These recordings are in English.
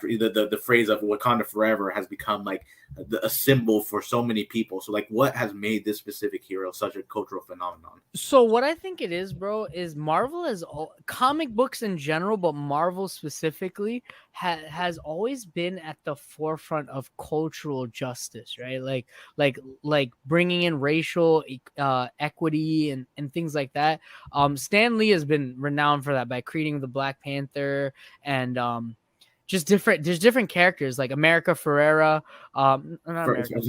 the phrase of Wakanda Forever has become like a symbol for so many people. So like, what has made this specific hero such a cultural phenomenon? So what I think it is, bro, is Marvel has comic books in general, but Marvel specifically has always been at the forefront of cultural justice, right? Like bringing in racial equity and things like that. Stan Lee has been renowned for that by creating the Black Panther and just different. There's different characters like America Ferrera. Not America.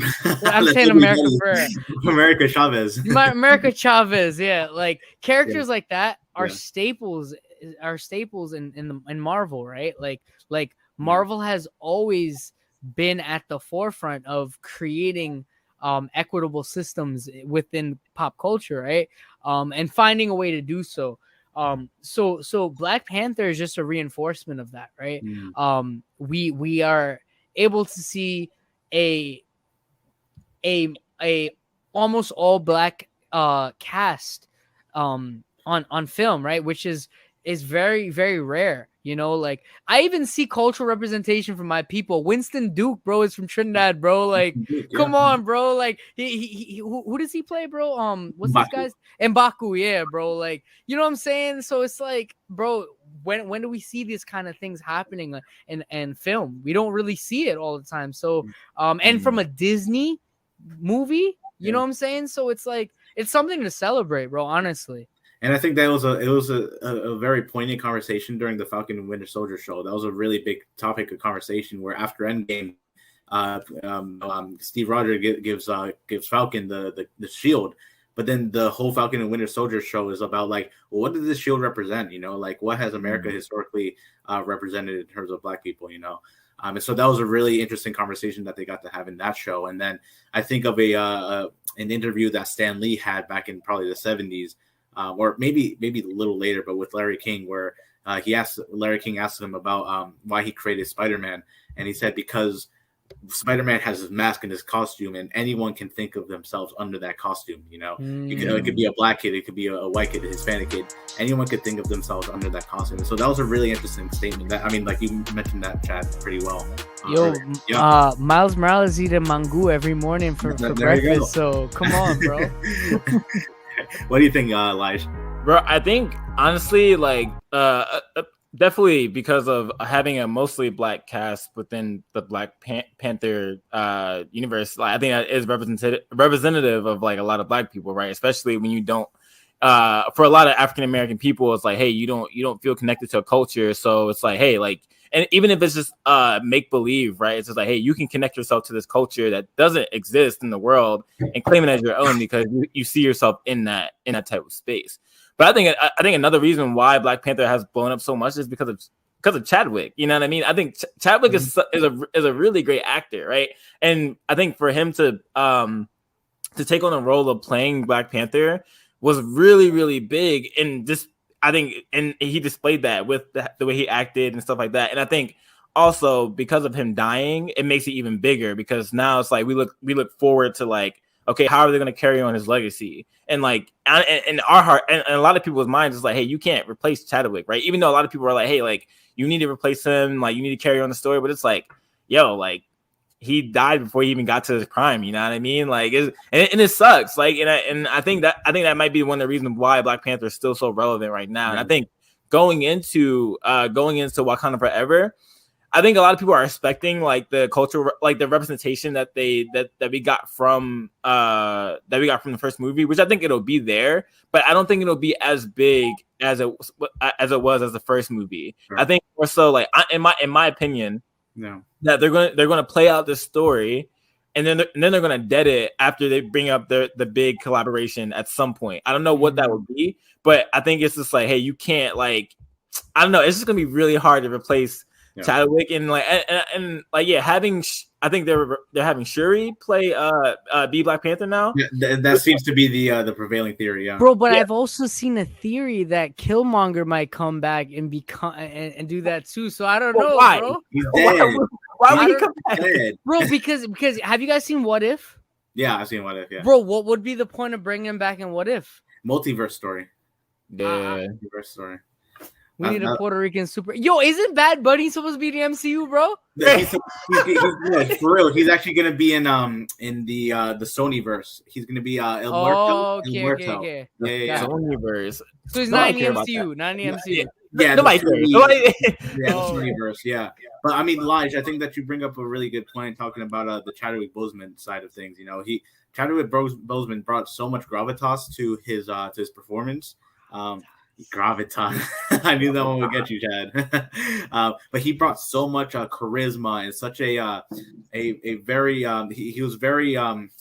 I'm saying America Ferrera. America Chavez. America Chavez. Yeah, like characters like that are staples. Are staples in Marvel, right? Like Marvel has always been at the forefront of creating equitable systems within pop culture, right? And finding a way to do so. So Black Panther is just a reinforcement of that, right? We are able to see a almost all black cast on film, right? Which is very, very rare. You know, like I even see cultural representation from my people. Winston Duke, bro, is from Trinidad, bro. Like, come on, bro. Like, who does he play, bro? What's this guy's M'Baku? Yeah, bro. Like, you know what I'm saying? So it's like, bro, when do we see these kind of things happening in film? We don't really see it all the time. So, and from a Disney movie, you know what I'm saying? So it's like it's something to celebrate, bro. Honestly. And I think that was a very poignant conversation during the Falcon and Winter Soldier show. That was a really big topic of conversation where after Endgame, Steve Rogers gives Falcon the shield, but then the whole Falcon and Winter Soldier show is about like, well, what does this shield represent? You know, like what has America historically represented in terms of Black people? You know, and so that was a really interesting conversation that they got to have in that show. And then I think of an interview that Stan Lee had back in probably the 70s. Or maybe a little later, but with Larry King, where Larry King asked him about why he created Spider-Man, and he said because Spider-Man has his mask and his costume, and anyone can think of themselves under that costume. You know, it could be a black kid, it could be a white kid, a Hispanic kid. Anyone could think of themselves under that costume. And so that was a really interesting statement. That I mean, like you mentioned that, Chad, pretty well. Miles Morales eat a mango every morning for breakfast. So come on, bro. What do you think, Lige? Bro, I think honestly, like, definitely because of having a mostly black cast within the Black Panther universe, like, I think that is representative of like a lot of Black people, right? Especially when you don't, for a lot of African American people, it's like, hey, you don't feel connected to a culture, so it's like, hey, like. And even if it's just make believe, right? It's just like, hey, you can connect yourself to this culture that doesn't exist in the world and claim it as your own because you see yourself in that type of space. But I think another reason why Black Panther has blown up so much is because of Chadwick. You know what I mean? I think Chadwick is a really great actor, right? And I think for him to take on the role of playing Black Panther was really, really big, and just. I think, and he displayed that with the way he acted and stuff like that. And I think also because of him dying, it makes it even bigger because now it's like we look forward to like, okay, how are they going to carry on his legacy? And like, in our heart, and a lot of people's minds is like, hey, you can't replace Chadwick, right? Even though a lot of people are like, hey, like you need to replace him, like you need to carry on the story, but it's like, yo, like. He died before he even got to his prime. You know what I mean? Like, and it sucks. Like, and I think that might be one of the reasons why Black Panther is still so relevant right now. And I think going into Wakanda Forever, I think a lot of people are expecting like the culture, like the representation that we got from the first movie, which I think it'll be there, but I don't think it'll be as big as it was as the first movie. Right. I think more so like in my opinion. No. That they're gonna play out this story, and then they're gonna dead it after they bring up the big collaboration at some point. I don't know what that would be, but I think it's just like, hey, you can't like, I don't know. It's just gonna be really hard to replace Chadwick and like and like having. I think they're having Shuri play be Black Panther now. Yeah, that seems to be the prevailing theory, yeah. Bro, but I've also seen a theory that Killmonger might come back and become and do that too. So I don't know, why? Bro. He's dead. Why would he come back? Bro, because have you guys seen What If? Yeah, I've seen What If, yeah. Bro, what would be the point of bringing him back in What If? Multiverse story. Yeah. Multiverse story. We need a Puerto Rican super. Yo, isn't Bad Bunny supposed to be in the MCU, bro? He's for real. He's actually gonna be in the Sony verse. He's gonna be El Muerto. Okay. Yeah. Sonyverse. So he's not in the MCU. Not in the MCU. Yeah, nobody cares. The Sonyverse. Yeah, but I mean, Lige, I think that you bring up a really good point talking about the Chadwick Boseman side of things. You know, Chadwick Boseman brought so much gravitas to his performance. Gravitas. I knew that one would get you, Chad. But he brought so much charisma and such a very he was very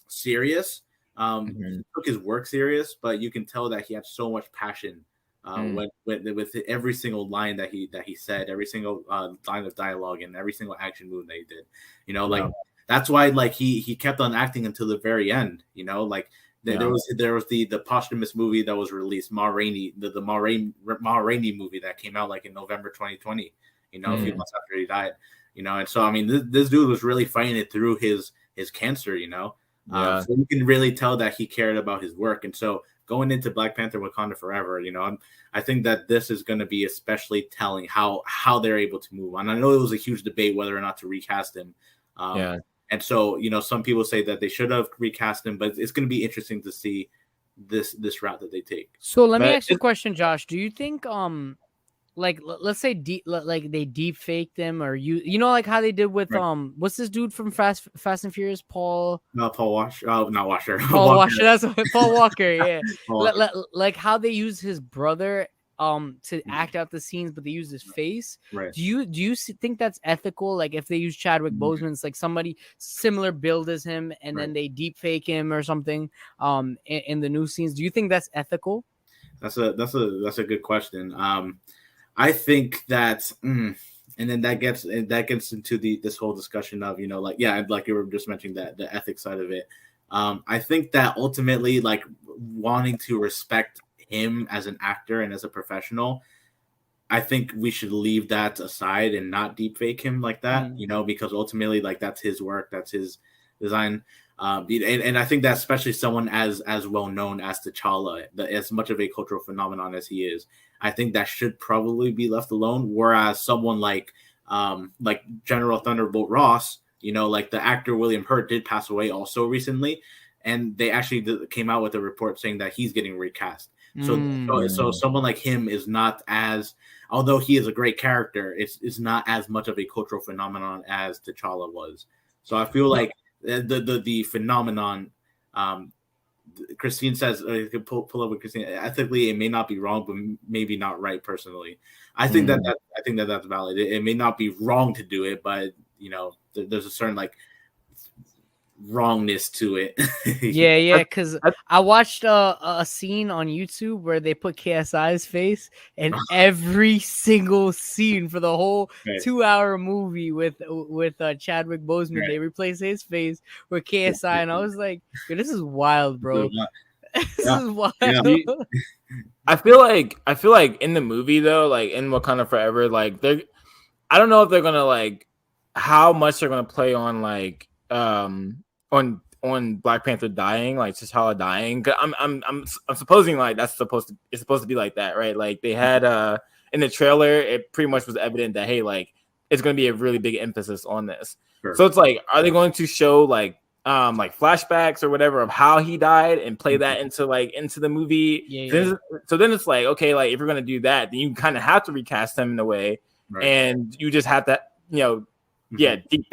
serious. He took his work serious, but you can tell that he had so much passion with every single line that he said, every single line of dialogue, and every single action move that he did. You know, like that's why like he kept on acting until the very end. You know, like. There was the posthumous movie that was released, Ma Rainey, the Ma Rainey movie that came out like in November 2020. You know, a few months after he died. You know, and so I mean, this dude was really fighting it through his cancer. You know, so you can really tell that he cared about his work. And so going into Black Panther Wakanda Forever, you know, I think that this is going to be especially telling how they're able to move on. I know it was a huge debate whether or not to recast him. And so, you know, some people say that they should have recast him, but it's going to be interesting to see this route that they take. So let me ask you a question, Josh. Do you think, like, let's say they deep faked them, or you know, like how they did with what's this dude from Fast and Furious, Paul? No, Paul Washer. Oh, not Washer. Paul Washer. That's Paul Walker. Yeah. Paul Walker. Like how they use his brother to act out the scenes, but they use his face. Right. Do you think that's ethical? Like if they use Chadwick Boseman, it's like somebody similar build as him, and then they deep fake him or something in the new scenes. Do you think that's ethical? That's a good question. I think that, and then that gets into this whole discussion of, you know, like like you were just mentioning that the ethics side of it. I think that ultimately, like wanting to respect him as an actor and as a professional, I think we should leave that aside and not deepfake him like that, you know, because ultimately, like that's his work, that's his design, and I think that especially someone as well known as T'Challa, as much of a cultural phenomenon as he is, I think that should probably be left alone. Whereas someone like General Thunderbolt Ross, you know, like the actor William Hurt did pass away also recently, and they actually came out with a report saying that he's getting recast. So someone like him is not as, although he is a great character, it's not as much of a cultural phenomenon as T'Challa was. So I feel like the phenomenon, Christine says, pull up with Christine. Ethically, it may not be wrong, but maybe not right. Personally, I think that's valid. It may not be wrong to do it, but you know, there's a certain like wrongness to it. yeah, because I watched a scene on YouTube where they put KSI's face, and every single scene for the whole 2-hour movie with Chadwick Boseman, they replaced his face with KSI, and I was like, this is wild, bro. This is wild. I feel like in the movie though, like in Wakanda Forever, like I don't know if they're gonna like how much they're gonna play on like on Black Panther dying, like T'Challa dying. I'm supposing like it's supposed to be like that, right? Like they had in the trailer, it pretty much was evident that hey, like it's gonna be a really big emphasis on this. Sure. So it's like, are they going to show like flashbacks or whatever of how he died and play that into the movie? Yeah. So then it's like, okay, like if you're gonna do that, then you kind of have to recast him in a way, and you just have to, you know, deep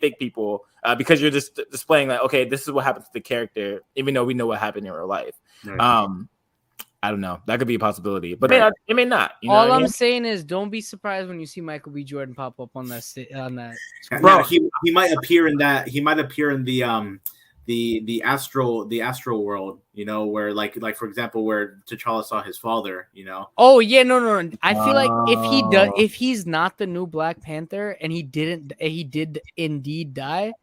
fake people because you're just displaying like, okay, this is what happened to the character, even though we know what happened in real life. I don't know. That could be a possibility, but it may not. You know all I'm saying is, don't be surprised when you see Michael B. Jordan pop up on that. Bro, he might appear in that. He might appear in the astral world. You know, where like for example, where T'Challa saw his father. You know. Oh yeah, no. I feel like if he's not the new Black Panther and he did indeed die,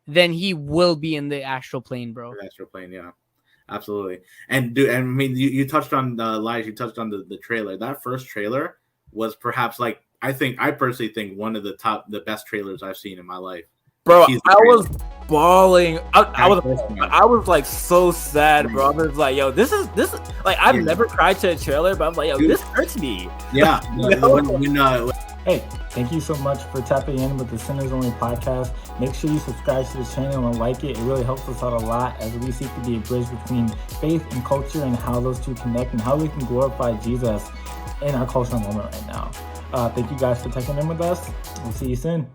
then he will be in the astral plane, bro. The astral plane, yeah. Absolutely. And dude, I mean, you touched on you touched on the trailer. That first trailer was perhaps like, I personally think one of the best trailers I've seen in my life. Bro, He's I great. was bawling. I was like so sad, bro. I was like, yo, this is like I've never cried to a trailer, but I'm like, yo, this hurts me. Yeah. Hey, thank you so much for tapping in with the Sinners Only podcast. Make sure you subscribe to the channel and like it. It really helps us out a lot as we seek to be a bridge between faith and culture and how those two connect and how we can glorify Jesus in our cultural moment right now. Thank you guys for checking in with us. We'll see you soon.